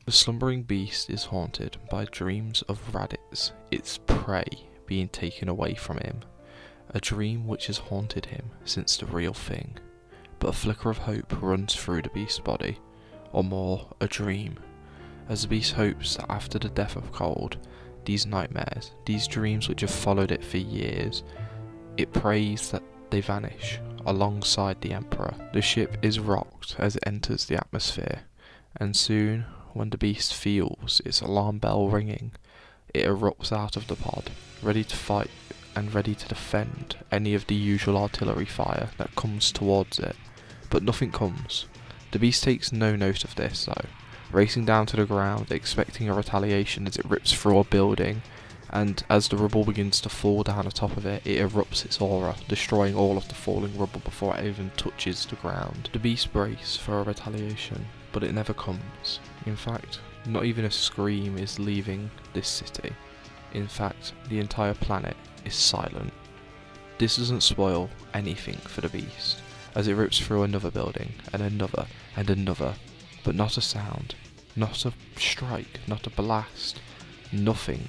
The slumbering beast is haunted by dreams of Raditz, its prey, being taken away from him. A dream which has haunted him since the real thing. But a flicker of hope runs through the beast's body, or more, a dream, as the beast hopes that after the death of Cold, these nightmares, these dreams which have followed it for years, it prays that they vanish alongside the Emperor. The ship is rocked as it enters the atmosphere, and soon, when the beast feels its alarm bell ringing, it erupts out of the pod, ready to fight and ready to defend any of the usual artillery fire that comes towards it. But nothing comes. The beast takes no note of this though, racing down to the ground, expecting a retaliation as it rips through a building, and as the rubble begins to fall down atop of it, it erupts its aura, destroying all of the falling rubble before it even touches the ground. The beast braces for a retaliation, but it never comes. In fact, not even a scream is leaving this city. In fact, the entire planet is silent. This doesn't spoil anything for the beast, as it rips through another building, and another, and another, but not a sound, not a strike, not a blast, nothing.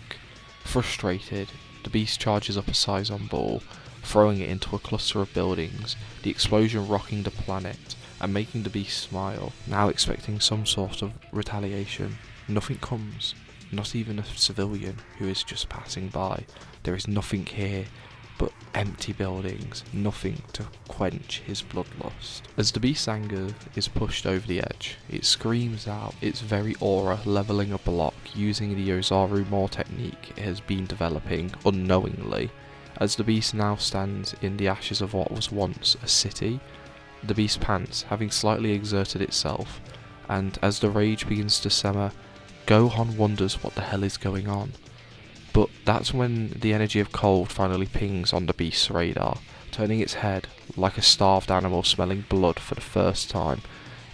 Frustrated, the beast charges up a Sison ball, throwing it into a cluster of buildings, the explosion rocking the planet and making the beast smile, now expecting some sort of retaliation. Nothing comes, not even a civilian who is just passing by. There is nothing here but empty buildings, nothing to quench his bloodlust. As the beast's anger is pushed over the edge, it screams out its very aura, levelling a block using the Ozaru Maw technique it has been developing unknowingly. As the beast now stands in the ashes of what was once a city, the beast pants, having slightly exerted itself, and as the rage begins to simmer, Gohan wonders what the hell is going on. But that's when the energy of Cold finally pings on the beast's radar, turning its head like a starved animal smelling blood for the first time.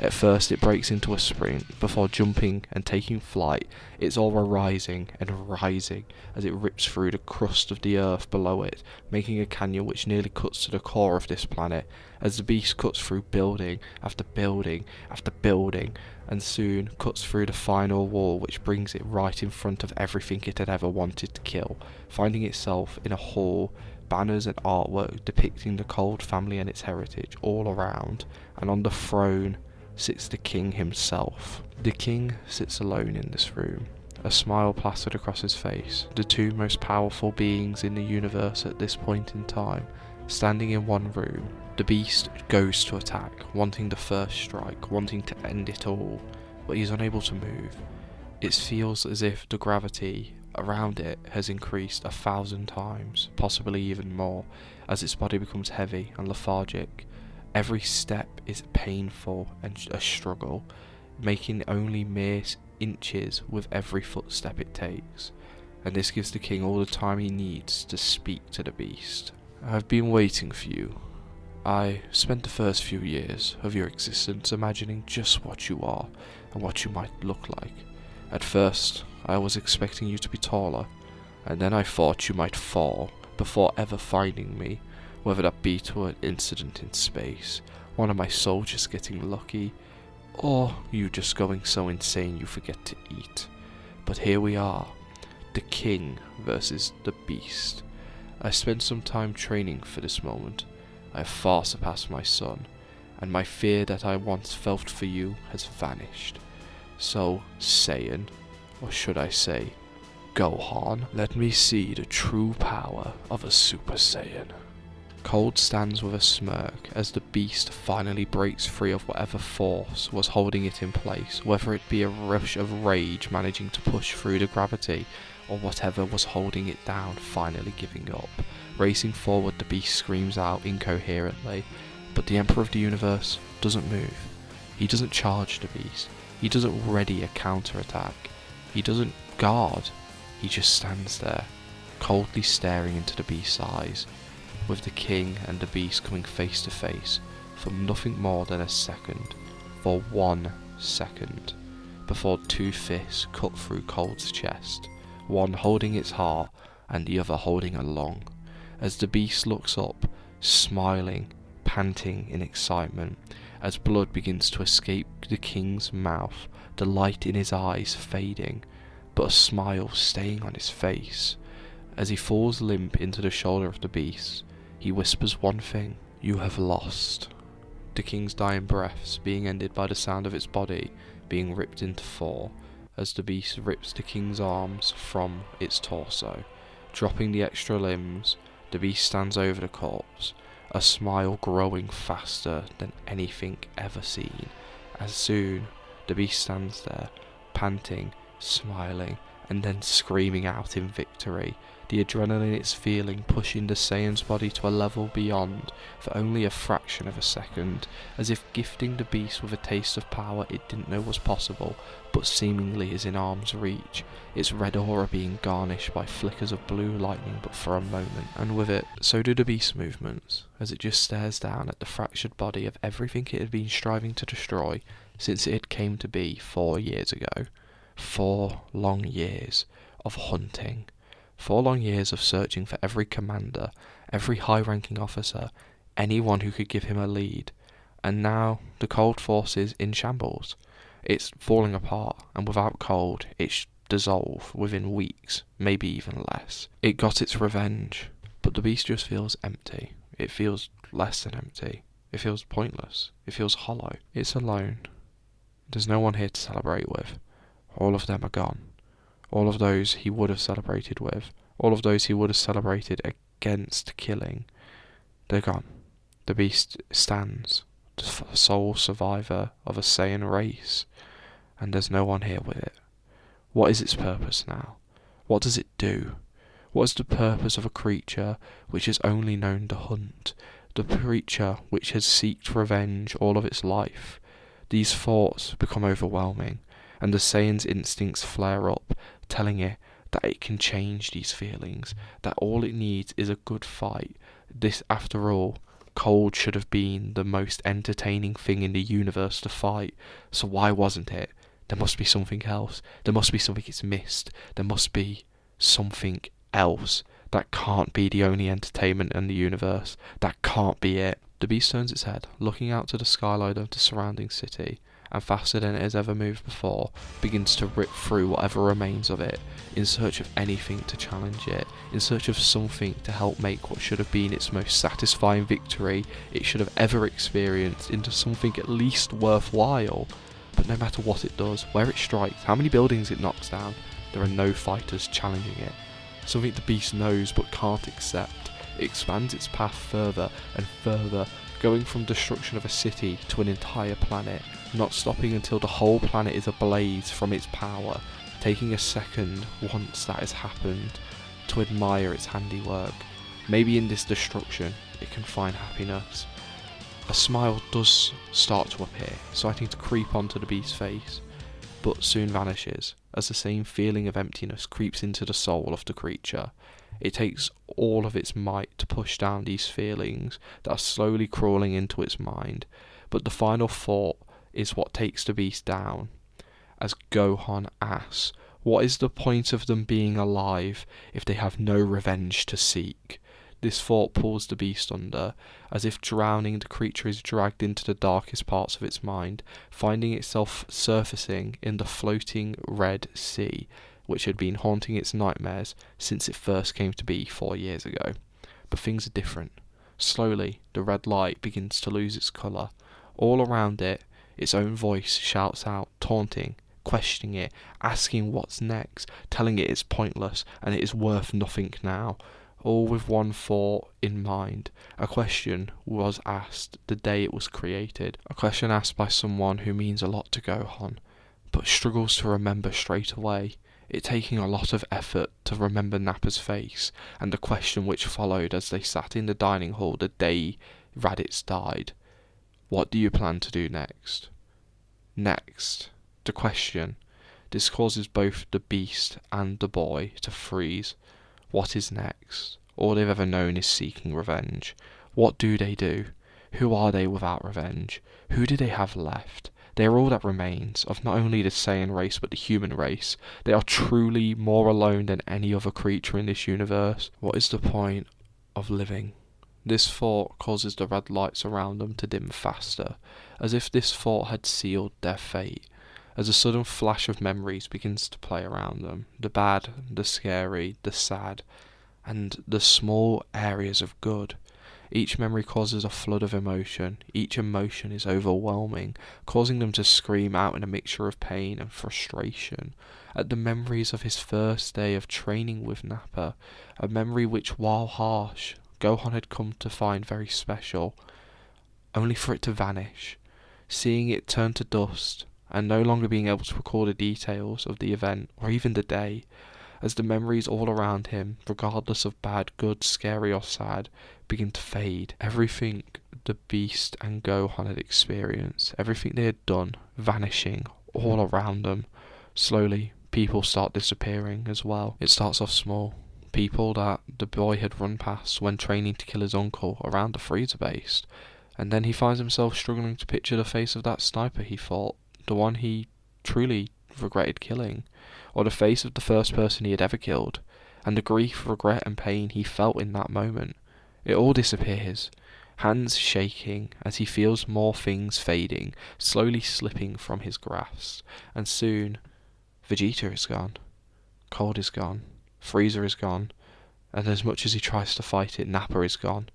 At first it breaks into a sprint, before jumping and taking flight, its aura rising and rising as it rips through the crust of the earth below it, making a canyon which nearly cuts to the core of this planet, as the beast cuts through building after building after building, and soon cuts through the final wall which brings it right in front of everything it had ever wanted to kill, finding itself in a hall, banners and artwork depicting the Cold family and its heritage all around, and on the throne sits the king himself. The king sits alone in this room, a smile plastered across his face. The two most powerful beings in the universe at this point in time, standing in one room. The beast goes to attack, wanting the first strike, wanting to end it all, but he's unable to move. It feels as if the gravity around it has increased 1,000 times, possibly even more, as its body becomes heavy and lethargic. Every step is painful and a struggle, making only mere inches with every footstep it takes, and this gives the king all the time he needs to speak to the beast. I've been waiting for you. I spent the first few years of your existence imagining just what you are and what you might look like. At first, I was expecting you to be taller, and then I thought you might fall before ever finding me, whether that be to an incident in space, one of my soldiers getting lucky, or you just going so insane you forget to eat. But here we are, the king versus the beast. I spent some time training for this moment. I have far surpassed my son, and my fear that I once felt for you has vanished. So, Saiyan, or should I say, Gohan, let me see the true power of a Super Saiyan. Cold stands with a smirk as the beast finally breaks free of whatever force was holding it in place, whether it be a rush of rage managing to push through the gravity, or whatever was holding it down finally giving up. Racing forward, the beast screams out incoherently, but the Emperor of the Universe doesn't move. He doesn't charge the beast. He doesn't ready a counterattack. He doesn't guard. He just stands there, coldly staring into the beast's eyes, with the king and the beast coming face to face for nothing more than a second, for 1 second, before two fists cut through Cold's chest, one holding its heart and the other holding a lung, as the beast looks up, smiling, panting in excitement, as blood begins to escape the king's mouth, the light in his eyes fading, but a smile staying on his face. As he falls limp into the shoulder of the beast, he whispers one thing: "You have lost." The king's dying breaths being ended by the sound of its body being ripped into four, as the beast rips the king's arms from its torso. Dropping the extra limbs, the beast stands over the corpse, a smile growing faster than anything ever seen. As soon, the beast stands there, panting, smiling, and then screaming out in victory, the adrenaline it's feeling pushing the Saiyan's body to a level beyond for only a fraction of a second, as if gifting the beast with a taste of power it didn't know was possible, but seemingly is in arm's reach, its red aura being garnished by flickers of blue lightning but for a moment, and with it, so do the beast's movements, as it just stares down at the fractured body of everything it had been striving to destroy since it came to be 4 years ago. 4 long years of hunting. 4 long years of searching for every commander, every high-ranking officer, anyone who could give him a lead. And now the cold force is in shambles. It's falling apart, and without cold, it's dissolve within weeks, maybe even less. It got its revenge, but the beast just feels empty. It feels less than empty. It feels pointless. It feels hollow. It's alone. There's no one here to celebrate with. All of them are gone. All of those he would have celebrated with, all of those he would have celebrated against killing, they're gone. The beast stands, the sole survivor of a Saiyan race, and there's no one here with it. What is its purpose now? What does it do? What is the purpose of a creature which is only known to hunt, the creature which has sought revenge all of its life? These thoughts become overwhelming, and the Saiyan's instincts flare up, telling it that it can change these feelings, that all it needs is a good fight. This, after all, cold should have been the most entertaining thing in the universe to fight, so why wasn't it? There must be something else. There must be something it's missed. There must be something else. That can't be the only entertainment in the universe. That can't be it. The beast turns its head, looking out to the skyline of the surrounding city, and faster than it has ever moved before, begins to rip through whatever remains of it, in search of anything to challenge it, in search of something to help make what should have been its most satisfying victory it should have ever experienced into something at least worthwhile. But no matter what it does, where it strikes, how many buildings it knocks down, there are no fighters challenging it. Something the beast knows but can't accept. It expands its path further and further, going from destruction of a city to an entire planet, not stopping until the whole planet is ablaze from its power, taking a second, once that has happened, to admire its handiwork. Maybe in this destruction it can find happiness. A smile does start to appear, starting to creep onto the beast's face, but soon vanishes, as the same feeling of emptiness creeps into the soul of the creature. It takes all of its might to push down these feelings that are slowly crawling into its mind, but the final thought is what takes the beast down. As Gohan asks, what is the point of them being alive if they have no revenge to seek? This thought pulls the beast under, as if drowning, the creature is dragged into the darkest parts of its mind, finding itself surfacing in the floating Red Sea, which had been haunting its nightmares since it first came to be 4 years ago. But things are different. Slowly, the red light begins to lose its colour. All around it, its own voice shouts out, taunting, questioning it, asking what's next, telling it it's pointless and it is worth nothing now. All with one thought in mind. A question was asked the day it was created. A question asked by someone who means a lot to Gohan, but struggles to remember straight away. It taking a lot of effort to remember Nappa's face, and the question which followed as they sat in the dining hall the day Raditz died. What do you plan to do next? Next. The question. This causes both the beast and the boy to freeze. What is next? All they've ever known is seeking revenge. What do they do? Who are they without revenge? Who do they have left? They are all that remains of not only the Saiyan race but the human race. They are truly more alone than any other creature in this universe. What is the point of living? This thought causes the red lights around them to dim faster, as if this thought had sealed their fate. As a sudden flash of memories begins to play around them, the bad, the scary, the sad, and the small areas of good. Each memory causes a flood of emotion. Each emotion is overwhelming, causing them to scream out in a mixture of pain and frustration at the memories of his first day of training with Nappa, a memory which, while harsh, Gohan had come to find very special, only for it to vanish, seeing it turn to dust, and no longer being able to recall the details of the event or even the day, as the memories all around him, regardless of bad, good, scary or sad, begin to fade. Everything the Beast and Gohan had experienced, everything they had done, vanishing all around them. Slowly, people start disappearing as well. It starts off small. People that the boy had run past when training to kill his uncle around the freezer base. And then he finds himself struggling to picture the face of that sniper he fought, the one he truly regretted killing, or the face of the first person he had ever killed, and the grief, regret and pain he felt in that moment. It all disappears, hands shaking as he feels more things fading, slowly slipping from his grasp, and soon Vegeta is gone, Cold is gone, Freezer is gone, and as much as he tries to fight it, Nappa is gone.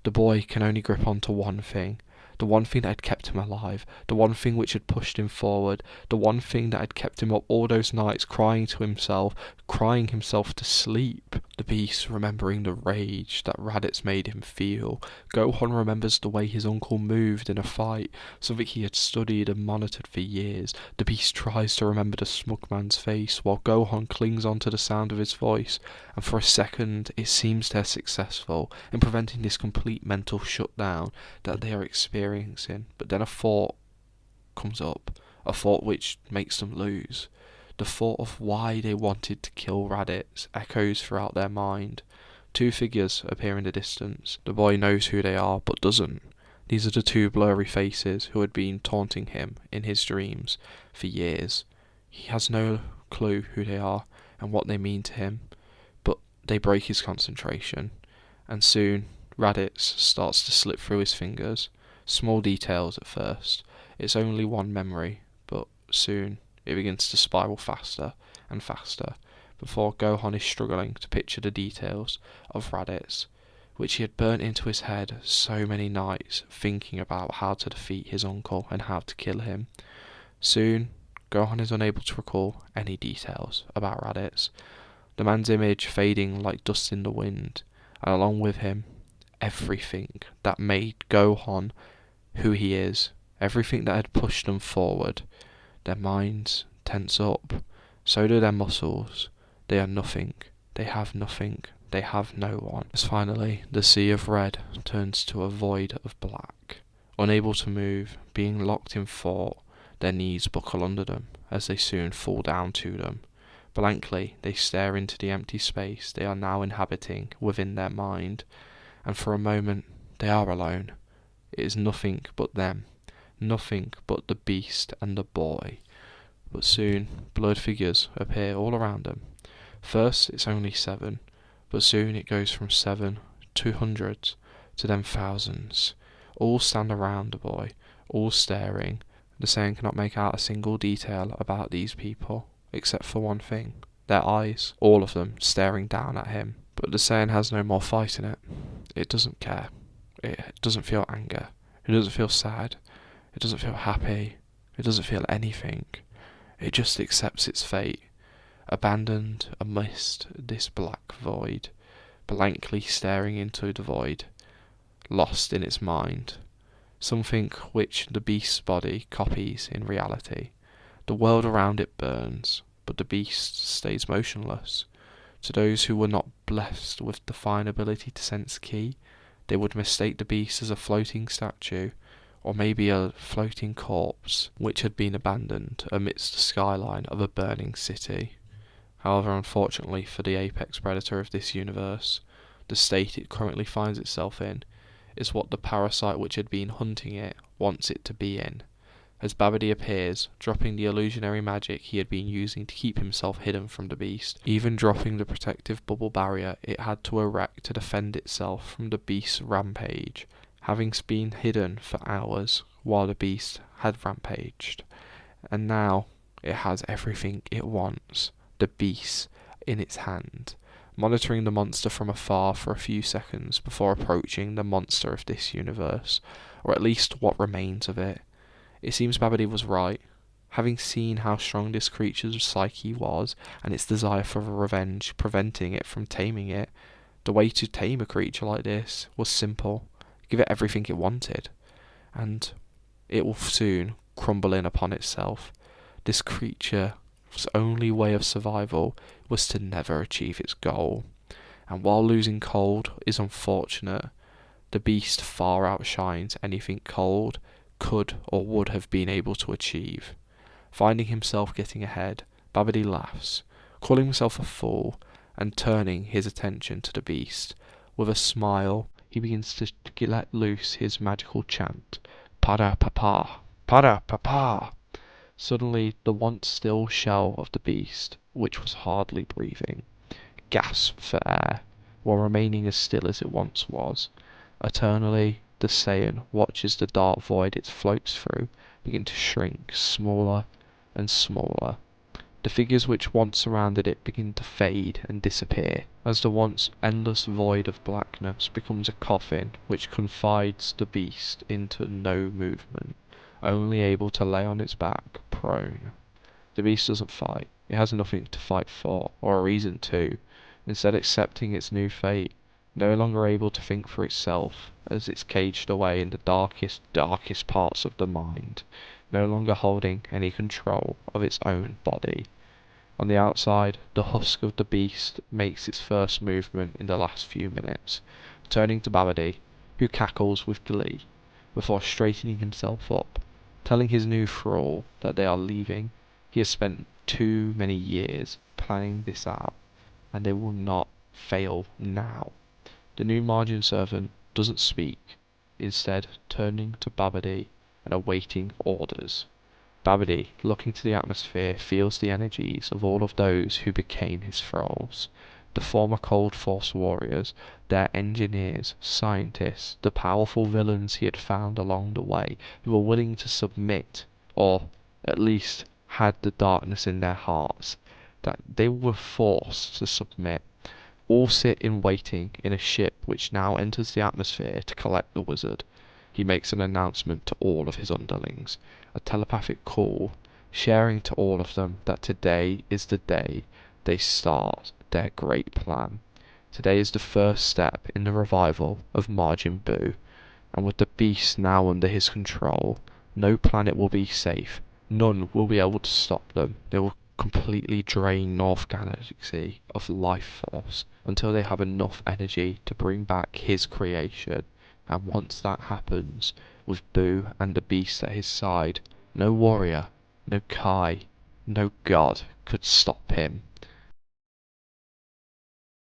The boy can only grip on to one thing, the one thing that had kept him alive, the one thing which had pushed him forward, the one thing that had kept him up all those nights crying himself to sleep. The Beast remembering the rage that Raditz made him feel. Gohan remembers the way his uncle moved in a fight, something he had studied and monitored for years. The Beast tries to remember the smug man's face, while Gohan clings on to the sound of his voice, and for a second it seems they're successful in preventing this complete mental shutdown that they are experiencing. But then a thought comes up, a thought which makes them lose. The thought of why they wanted to kill Raditz echoes throughout their mind. Two figures appear in the distance. The boy knows who they are, but doesn't. These are the two blurry faces who had been taunting him in his dreams for years. He has no clue who they are and what they mean to him, but they break his concentration, and soon Raditz starts to slip through his fingers. Small details at first. It's only one memory, but soon it begins to spiral faster and faster, before Gohan is struggling to picture the details of Raditz, which he had burnt into his head so many nights thinking about how to defeat his uncle and how to kill him. Soon, Gohan is unable to recall any details about Raditz, the man's image fading like dust in the wind, and along with him, everything that made Gohan who he is, everything that had pushed them forward. Their minds tense up, so do their muscles. They are nothing, they have nothing, they have no one. As finally, the sea of red turns to a void of black. Unable to move, being locked in thought, their knees buckle under them, as they soon fall down to them. Blankly, they stare into the empty space they are now inhabiting within their mind, and for a moment, they are alone. It is nothing but them. Nothing but the Beast and the boy. But soon, blurred figures appear all around them. First, it's only 7, but soon it goes from 7 to hundreds, to then thousands. All stand around the boy, all staring. The Saiyan cannot make out a single detail about these people, except for one thing. Their eyes, all of them, staring down at him. But the Saiyan has no more fight in it. It doesn't care. It doesn't feel anger. It doesn't feel sad. It doesn't feel happy. It doesn't feel anything. It just accepts its fate, abandoned amidst this black void, blankly staring into the void, lost in its mind, something which the Beast's body copies in reality. The world around it burns, but the Beast stays motionless. To those who were not blessed with the fine ability to sense ki, they would mistake the Beast as a floating statue, or maybe a floating corpse which had been abandoned amidst the skyline of a burning city. However, unfortunately for the apex predator of this universe, the state it currently finds itself in is what the parasite which had been hunting it wants it to be in, as Babidi appears, dropping the illusionary magic he had been using to keep himself hidden from the beast, even dropping the protective bubble barrier it had to erect to defend itself from the beast's rampage, having been hidden for hours while the beast had rampaged. And now it has everything it wants, the beast, in its hand, monitoring the monster from afar for a few seconds before approaching the monster of this universe, or at least what remains of it. It seems Babidi was right. Having seen how strong this creature's psyche was, and its desire for revenge preventing it from taming it, the way to tame a creature like this was simple. Give it everything it wanted, and it will soon crumble in upon itself. This creature's only way of survival was to never achieve its goal. And while losing Cold is unfortunate, the beast far outshines anything Cold could or would have been able to achieve. Finding himself getting ahead, Babidi laughs, calling himself a fool, and turning his attention to the beast. With a smile, he begins to let loose his magical chant, Para papa, para papa. Suddenly, the once still shell of the beast, which was hardly breathing, gasped for air, while remaining as still as it once was. Eternally, the Saiyan watches the dark void it floats through begin to shrink smaller and smaller. The figures which once surrounded it begin to fade and disappear, as the once endless void of blackness becomes a coffin which confides the beast into no movement, only able to lay on its back, prone. The beast doesn't fight. It has nothing to fight for, or a reason to, instead accepting its new fate, no longer able to think for itself, as it's caged away in the darkest parts of the mind, no longer holding any control of its own body. On the outside, the husk of the beast makes its first movement in the last few minutes, turning to Babidi, who cackles with glee, before straightening himself up, telling his new thrall that they are leaving. He has spent too many years planning this out, and they will not fail now. The new margin servant doesn't speak, instead turning to Babidi and awaiting orders. Babidi, looking to the atmosphere, feels the energies of all of those who became his thralls. The former Cold Force warriors, their engineers, scientists, the powerful villains he had found along the way, who were willing to submit, or at least had the darkness in their hearts, that they were forced to submit. All sit in waiting in a ship which now enters the atmosphere to collect the wizard. He makes an announcement to all of his underlings, a telepathic call, sharing to all of them that today is the day they start their great plan. Today is the first step in the revival of Majin Buu, and with the beast now under his control, no planet will be safe. None will be able to stop them. They will completely drain North Galaxy of life force until they have enough energy to bring back his creation. And once that happens, with Boo and the beast at his side, no warrior, no Kai, no god could stop him.